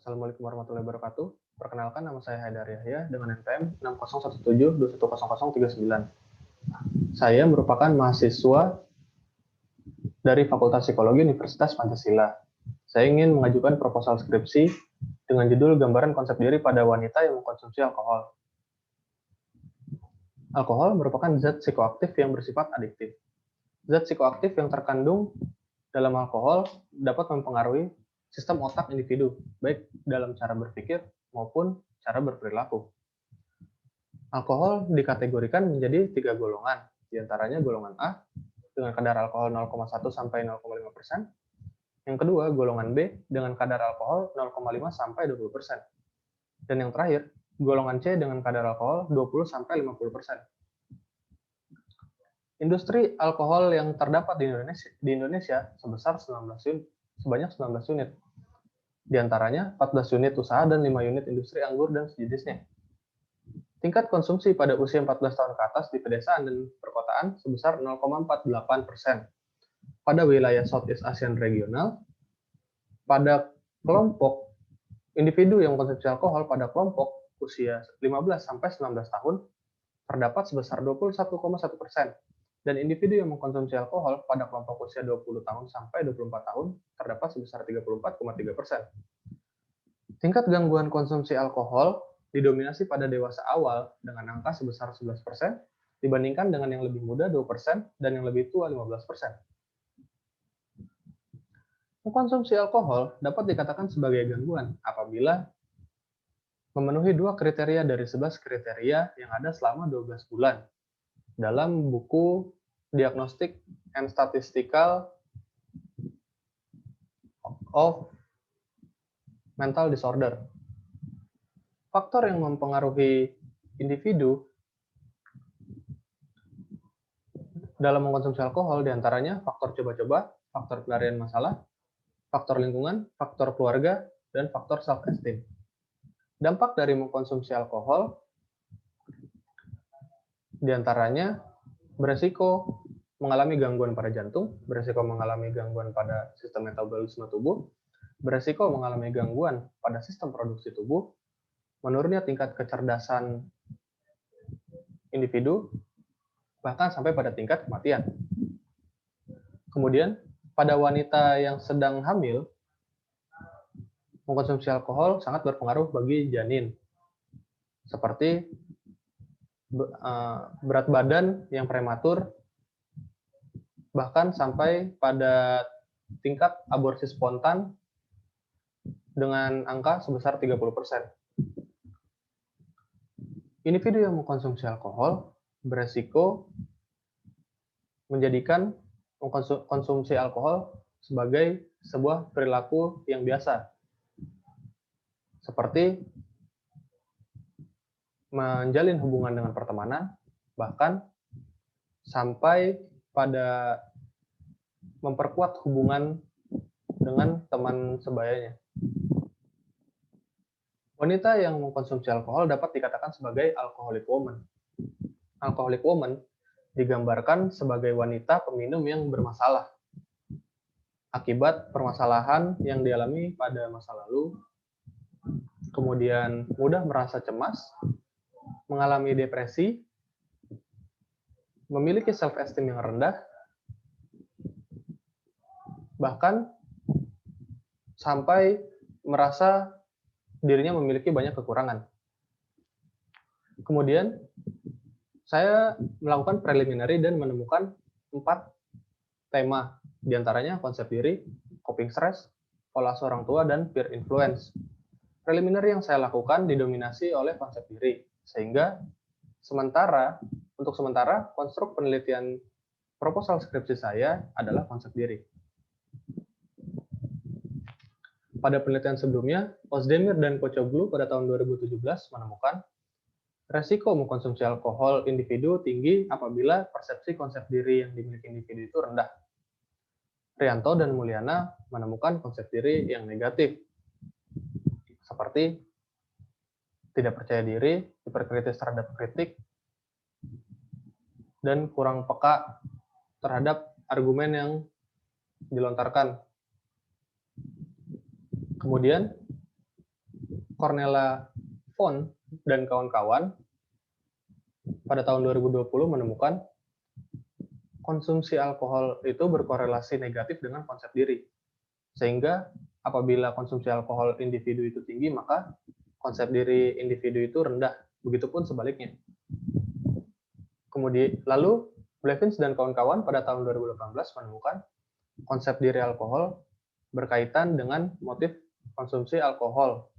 Assalamualaikum warahmatullahi wabarakatuh. Perkenalkan, nama saya Haidar Yahya dengan NPM 6017210039. Saya merupakan mahasiswa dari Fakultas Psikologi Universitas Pancasila. Saya ingin mengajukan proposal skripsi dengan judul Gambaran Konsep Diri pada Wanita yang Mengkonsumsi Alkohol. Alkohol merupakan zat psikoaktif yang bersifat adiktif. Zat psikoaktif yang terkandung dalam alkohol dapat mempengaruhi sistem otak individu, baik dalam cara berpikir maupun cara berperilaku. Alkohol dikategorikan menjadi 3 golongan, diantaranya golongan A dengan kadar alkohol 0,1 sampai 0,5%, yang kedua golongan B dengan kadar alkohol 0,5 sampai 20%, dan yang terakhir golongan C dengan kadar alkohol 20 sampai 50%. Industri alkohol yang terdapat di Indonesia sebanyak 19 unit. Di antaranya 14 unit usaha dan 5 unit industri anggur dan sejenisnya. Tingkat konsumsi pada usia 14 tahun ke atas di pedesaan dan perkotaan sebesar 0,48%. Pada wilayah Southeast Asian regional, pada kelompok individu yang mengkonsumsi alkohol pada kelompok usia 15 sampai 19 tahun terdapat sebesar 21,1%. Dan individu yang mengkonsumsi alkohol pada kelompok usia 20 tahun sampai 24 tahun terdapat sebesar 34,3%. Tingkat gangguan konsumsi alkohol didominasi pada dewasa awal dengan angka sebesar 11% dibandingkan dengan yang lebih muda 2% dan yang lebih tua 15%. Mengkonsumsi alkohol dapat dikatakan sebagai gangguan apabila memenuhi 2 kriteria dari 11 kriteria yang ada selama 12 bulan. Dalam buku Diagnostic and Statistical of Mental Disorder. Faktor yang mempengaruhi individu dalam mengkonsumsi alkohol diantaranya faktor coba-coba, faktor pelarian masalah, faktor lingkungan, faktor keluarga, dan faktor self-esteem. Dampak dari mengkonsumsi alkohol diantaranya beresiko mengalami gangguan pada jantung, beresiko mengalami gangguan pada sistem metabolisme tubuh, beresiko mengalami gangguan pada sistem produksi tubuh, menurunnya tingkat kecerdasan individu, bahkan sampai pada tingkat kematian. Kemudian, pada wanita yang sedang hamil, mengkonsumsi alkohol sangat berpengaruh bagi janin, seperti berat badan yang prematur, bahkan sampai pada tingkat aborsi spontan dengan angka sebesar 30%. Individu yang mengkonsumsi alkohol beresiko menjadikan konsumsi alkohol sebagai sebuah perilaku yang biasa, seperti menjalin hubungan dengan pertemanan, bahkan sampai pada memperkuat hubungan dengan teman sebayanya. Wanita yang mengkonsumsi alkohol dapat dikatakan sebagai alcoholic woman. Alcoholic woman digambarkan sebagai wanita peminum yang bermasalah akibat permasalahan yang dialami pada masa lalu, kemudian mudah merasa cemas, mengalami depresi, memiliki self-esteem yang rendah, bahkan sampai merasa dirinya memiliki banyak kekurangan. Kemudian, saya melakukan preliminary dan menemukan 4 tema, diantaranya konsep diri, coping stress, pola orang tua, dan peer influence. Preliminary yang saya lakukan didominasi oleh konsep diri, sehingga untuk sementara konstruk penelitian proposal skripsi saya adalah konsep diri. Pada penelitian sebelumnya, Ozdemir dan Kocoglu pada tahun 2017 menemukan resiko mengkonsumsi alkohol individu tinggi apabila persepsi konsep diri yang dimiliki individu itu rendah. Rianto dan Mulyana menemukan konsep diri yang negatif, seperti tidak percaya diri, hiperkritis terhadap kritik, dan kurang peka terhadap argumen yang dilontarkan. Kemudian, Cornella Font dan kawan-kawan pada tahun 2020 menemukan konsumsi alkohol itu berkorelasi negatif dengan konsep diri. Sehingga apabila konsumsi alkohol individu itu tinggi, maka konsep diri individu itu rendah. Begitupun sebaliknya. Kemudian lalu Blevins dan kawan-kawan pada tahun 2018 menemukan konsep diri alkohol berkaitan dengan motif konsumsi alkohol.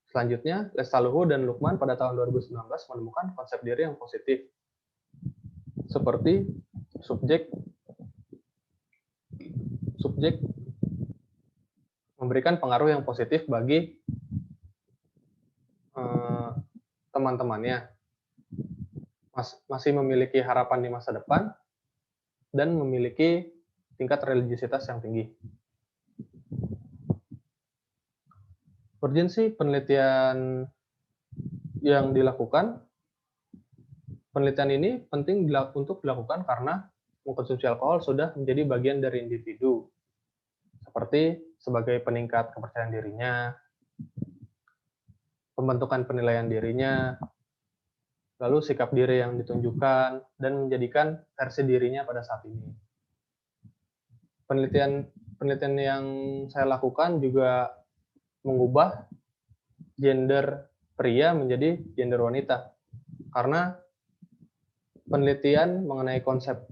Selanjutnya, Lestaluhu dan Lukman pada tahun 2019 menemukan konsep diri yang positif, seperti subjek memberikan pengaruh yang positif bagi teman-temannya, masih memiliki harapan di masa depan, dan memiliki tingkat religiusitas yang tinggi. Urgensi penelitian yang dilakukan, penelitian ini penting untuk dilakukan karena mengkonsumsi alkohol sudah menjadi bagian dari individu, seperti sebagai peningkat kepercayaan dirinya, pembentukan penilaian dirinya, lalu sikap diri yang ditunjukkan, dan menjadikan versi dirinya pada saat ini. Penelitian yang saya lakukan juga mengubah gender pria menjadi gender wanita. Karena penelitian mengenai konsep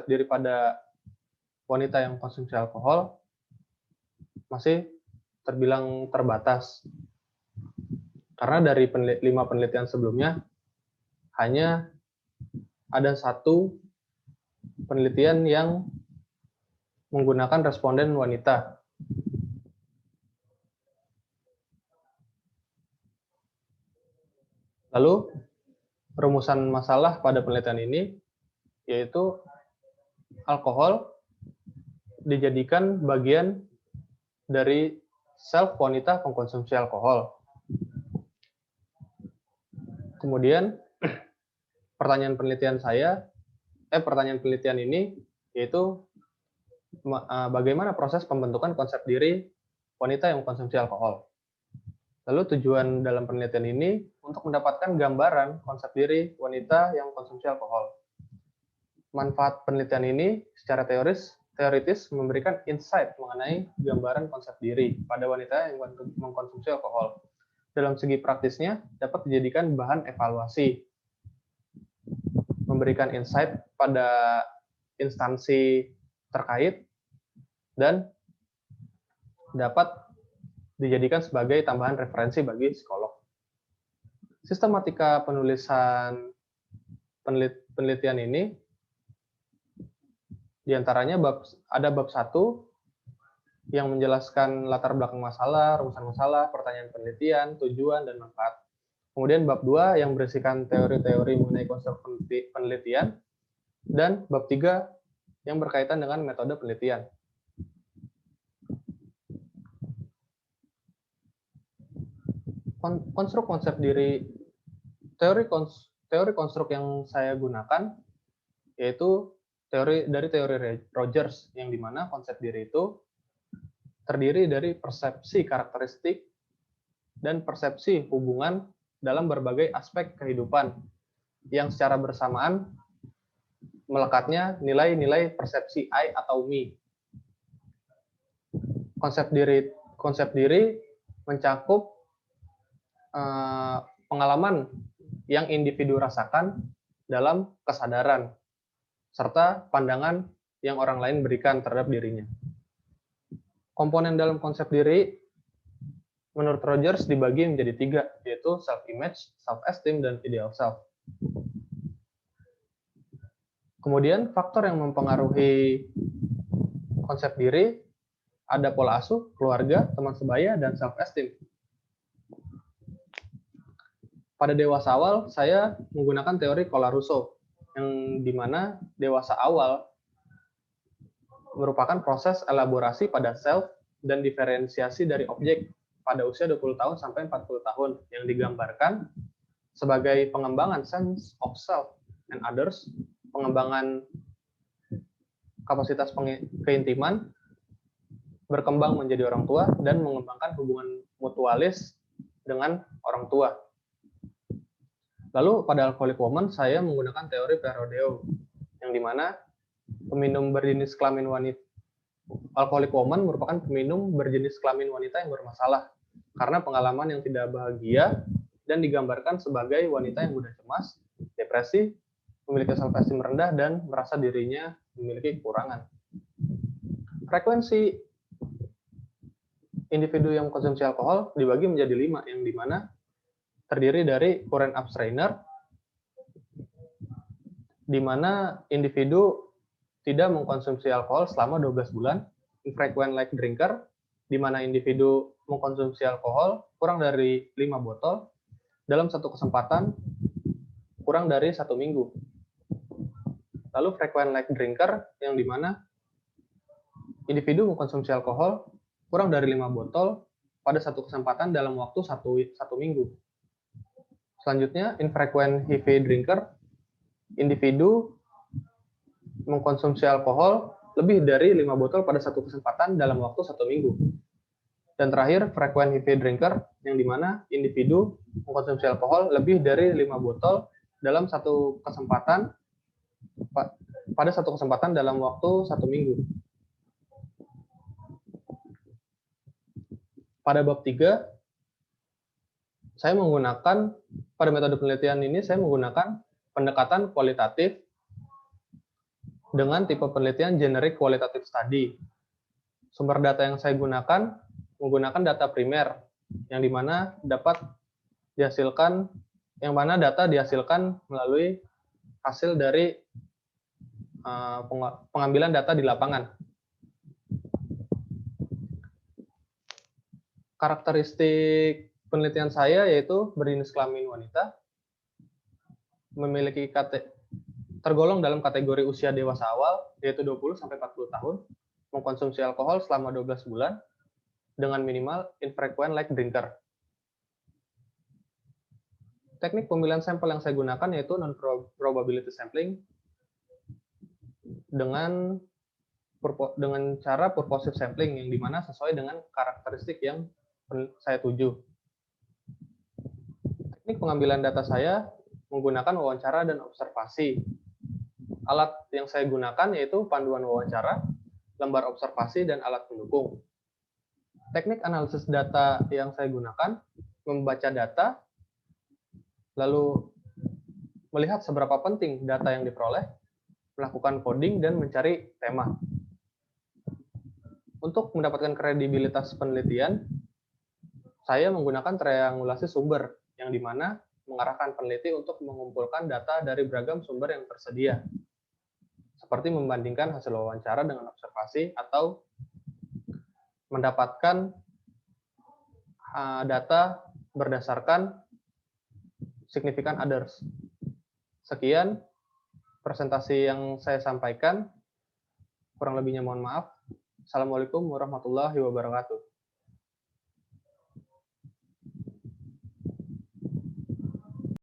diri pada wanita yang konsumsi alkohol masih terbilang terbatas. Karena dari 5 penelitian sebelumnya, hanya ada 1 penelitian yang menggunakan responden wanita. Lalu, rumusan masalah pada penelitian ini yaitu alkohol dijadikan bagian dari self wanita pengkonsumsi alkohol. Kemudian pertanyaan penelitian ini yaitu bagaimana proses pembentukan konsep diri wanita yang mengkonsumsi alkohol. Lalu tujuan dalam penelitian ini untuk mendapatkan gambaran konsep diri wanita yang mengkonsumsi alkohol. Manfaat penelitian ini secara teoritis memberikan insight mengenai gambaran konsep diri pada wanita yang mengkonsumsi alkohol. Dalam segi praktisnya dapat dijadikan bahan evaluasi, memberikan insight pada instansi terkait, dan dapat dijadikan sebagai tambahan referensi bagi psikolog. Sistematika penulisan penelitian ini diantaranya ada bab 1 yang menjelaskan latar belakang masalah, rumusan masalah, pertanyaan penelitian, tujuan, dan manfaat. Kemudian bab 2 yang berisikan teori-teori mengenai konsep penelitian, dan bab 3 yang berkaitan dengan metode penelitian. Konstruk konsep diri, teori konstruk yang saya gunakan yaitu teori Rogers, yang dimana konsep diri itu terdiri dari persepsi karakteristik dan persepsi hubungan dalam berbagai aspek kehidupan yang secara bersamaan melekatnya nilai-nilai persepsi I atau me. Konsep diri mencakup pengalaman yang individu rasakan dalam kesadaran serta pandangan yang orang lain berikan terhadap dirinya. Komponen dalam konsep diri menurut Rogers dibagi menjadi 3, yaitu self-image, self-esteem, dan ideal self. Kemudian faktor yang mempengaruhi konsep diri ada pola asuh, keluarga, teman sebaya, dan self-esteem. Pada dewasa awal, saya menggunakan teori Kolar-Russo, yang dimana dewasa awal merupakan proses elaborasi pada self dan diferensiasi dari objek pada usia 20 tahun sampai 40 tahun yang digambarkan sebagai pengembangan sense of self and others, pengembangan kapasitas keintiman, berkembang menjadi orang tua, dan mengembangkan hubungan mutualis dengan orang tua. Lalu pada alcoholic woman, saya menggunakan teori Perodeo, yang dimana peminum berjenis kelamin wanita, alcoholic woman merupakan peminum berjenis kelamin wanita yang bermasalah karena pengalaman yang tidak bahagia dan digambarkan sebagai wanita yang mudah cemas, depresi, memiliki self-esteem rendah, dan merasa dirinya memiliki kekurangan. Frekuensi individu yang mengkonsumsi alkohol dibagi menjadi 5, yang dimana terdiri dari current abstainer, di mana individu tidak mengkonsumsi alkohol selama 12 bulan, infrequent like drinker, di mana individu mengkonsumsi alkohol kurang dari 5 botol dalam satu kesempatan kurang dari 1 minggu. Lalu frequent like drinker, yang dimana individu mengkonsumsi alkohol kurang dari 5 botol pada satu kesempatan dalam waktu 1 minggu. Selanjutnya, infrequent heavy drinker, individu mengkonsumsi alkohol lebih dari 5 botol pada satu kesempatan dalam waktu 1 minggu. Dan terakhir, frequent heavy drinker, yang dimana individu mengkonsumsi alkohol lebih dari 5 botol dalam satu kesempatan pada satu kesempatan dalam waktu 1 minggu. Pada bab 3, saya menggunakan, pada metode penelitian ini saya menggunakan pendekatan kualitatif dengan tipe penelitian generic qualitative study. Sumber data yang saya gunakan menggunakan data primer, yang dimana dapat dihasilkan, yang mana data dihasilkan melalui hasil dari pengambilan data di lapangan. Karakteristik penelitian saya yaitu berjenis kelamin wanita, memiliki tergolong dalam kategori usia dewasa awal, yaitu 20-40 tahun, mengkonsumsi alkohol selama 12 bulan, dengan minimal infrequent like drinker. Teknik pemilihan sampel yang saya gunakan yaitu non-probability sampling dengan cara purposive sampling, yang dimana sesuai dengan karakteristik yang saya tuju. Teknik pengambilan data saya menggunakan wawancara dan observasi. Alat yang saya gunakan yaitu panduan wawancara, lembar observasi, dan alat pendukung. Teknik analisis data yang saya gunakan membaca data, lalu melihat seberapa penting data yang diperoleh, melakukan coding, dan mencari tema. Untuk mendapatkan kredibilitas penelitian, saya menggunakan triangulasi sumber, yang dimana mengarahkan peneliti untuk mengumpulkan data dari beragam sumber yang tersedia, seperti membandingkan hasil wawancara dengan observasi atau mendapatkan data berdasarkan significant others. Sekian presentasi yang saya sampaikan. Kurang lebihnya mohon maaf. Assalamualaikum warahmatullahi wabarakatuh.